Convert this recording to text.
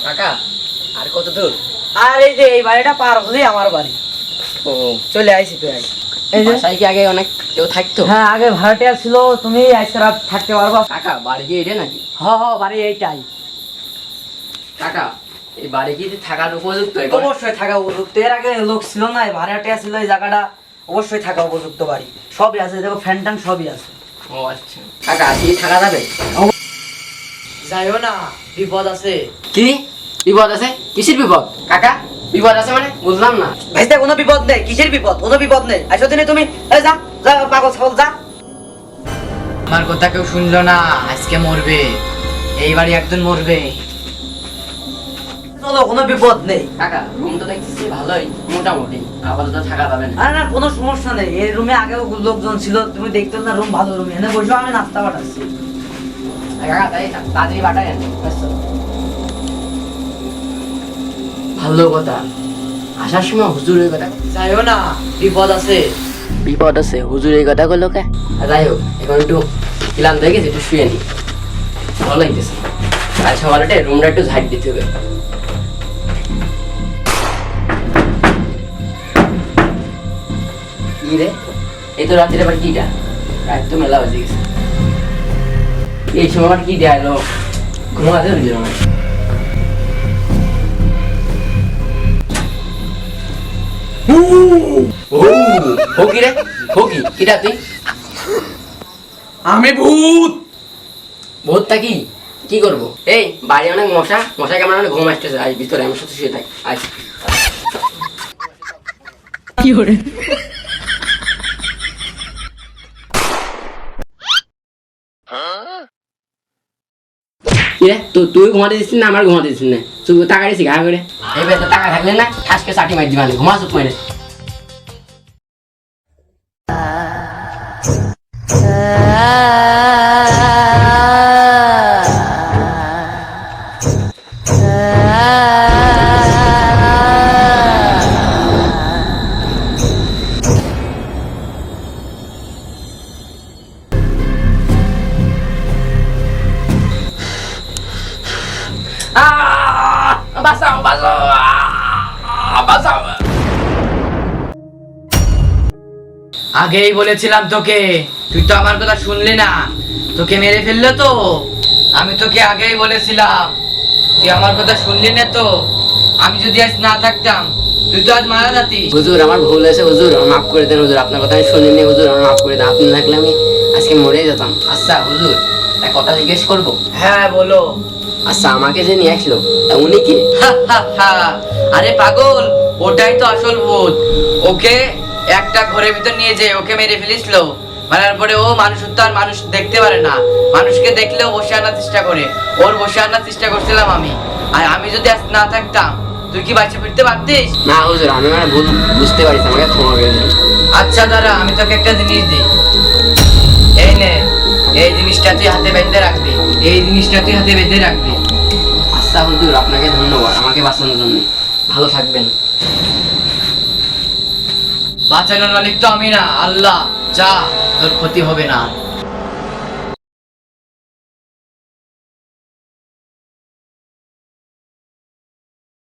কাকা আর কত দূর? আর এই যে এই বাড়িটা পার হলেই আমার বাড়ি। ও চলে আইছি প্রায়। এই যে বাসায় কি আগে অনেক কেউ থাকতো? হ্যাঁ, আগে ভাড়াটিয়া ছিল, তুমি আজকে রাত থাকতে পারবা। কাকা বাড়ি কি এটা নাকি? বাড়ি এইটাই। কাকা এই বাড়ি কি থাকার উপযুক্ত? অবশ্যই থাকা উপযুক্ত। এর আগে লোক ছিল না, ভাড়াটিয়া ছিল, এই জায়গাটা অবশ্যই থাকা উপযুক্ত বাড়ি। সবই আছে, দেখো ফ্যান ট্যান সবই আছে। ও আচ্ছা কাকা কি থাকা যাবে? যাইও না, বিপদ আছে। কি বিপদ আছে? কিসের বিপদ কাকা? বিপদ আছে মানে বুঝলাম না। ভাইস্তে কোনো বিপদ নেই। কিসের বিপদ? কোনো বিপদ নেই। আসো দিনে তুমি যা যা পাগল ছাগল যা। আমার কথা কেউ শুনলো না, আজকে মরবে, এই বাড়ি একজন মরবে। চলো, কোনো বিপদ নেই। কাকা রুম তো দেখতেছি ভালোই মোটামুটি, আপাতত থাকা যাবে না। না, কোনো সমস্যা নেই। এই রুমে আগেও লোকজন ছিল, তুমি দেখতে না, রুম ভালো রুম। এনে বসে আমি নাস্তা পাঠাচ্ছি। কাকা তাই তাড়াতাড়ি পাঠায়েন। ভালো কথা, আসার সময় হুজুর এই কথা। যাইও না, বিপদ আছে। বিপদ আছে হুজুর এই কথা বললো কে? যাই হোক, এখন একটু ক্লান্ত হয়ে গেছে, একটু শুয়ে নি। ভালো লাগতেছে। কাল সকালে রুমটা একটু ঝাড় দিতে হবে। কি রে, এই তো রাত্রে আবার কিটা? রাত তো মেলা হয়ে গেছে, এই সময় আবার কি দেয়া এলো? ঘুমাতে হয়েছিল না। হকি রে হকি, কিটা তুই? আমি ভূত। ভূতটা কি কি করবো? এই বাড়ি অনেক মশা, মশা কেমন অনেক ঘুম আসতেছে। আজ ভিতরে আমার সাথে শুয়ে থাক। আজ কি করে? কি রে, তুই ঘুমাতে দিচ্ছিস না আমার ঘুমাতে দিচ্ছিস না? তুই টাকা দিচ্ছি ঘা করে। এই বেতন টাকা থাকলে না ঠাসকে চাটি মারি দিবানি, ঘুমা চুপ মারে। বাঁচাও বাঁচাও বাঁচাও। আগেই বলেছিলাম তোকে, তুই তো আমার কথা শুনলি না, তোকে মেরে ফেললো তো। আমি তোকে আগেই বলেছিলাম, তুই আমার কথা শুনলি না তো। আমি যদি আজ না থাকতাম, তুই তো আজ মারা যাতিস। হুজুর আমার ভুল হয়েছে, হুজুর মাফ করে দেন। হুজুর আপনার কথা আমি শুনিনি, হুজুর আমার মাফ করে দেন। আপনি থাকলে আমি আজকে মরেই যেতাম। আচ্ছা হুজুর, একটা কথা জিজ্ঞেস করবো? হ্যাঁ বলো। আচ্ছা আমাকে যে নিয়ে আসলো তা উনি কি? আরে পাগল, ওটাই তো আসল ভূত। ওকে একটা ঘরের ভিতর নিয়ে যে ওকে মেরে ফেলিছিল, মারার পরে ও মানুষ তো আর মানুষ দেখতে পারে না, মানুষকে দেখলেও বসে আনার চেষ্টা করে। ওর বসে আনার চেষ্টা করছিলাম আমি। আর আমি যদি আজ না থাকতাম, তুই কি বাঁচে ফিরতে পারতিস? না হুজুর, আমি মানে ভুল বুঝতে পারিস, আমাকে ক্ষমা করে দেন। আচ্ছা দাঁড়া, আমি তোকে একটা জিনিস দিই। এই নে, এই জিনিসটা তুই হাতে বেঁধে রাখবি, এই জিনিসটা তুই হাতে বেঁধে রাখবি। আচ্ছা হুজুর, আপনাকে ধন্যবাদ আমাকে বাঁচানোর জন্য। ভালো থাকবেন। বাঁচানোর মালিক তো আমি না, আল্লাহ। যা, তোর ক্ষতি হবে না।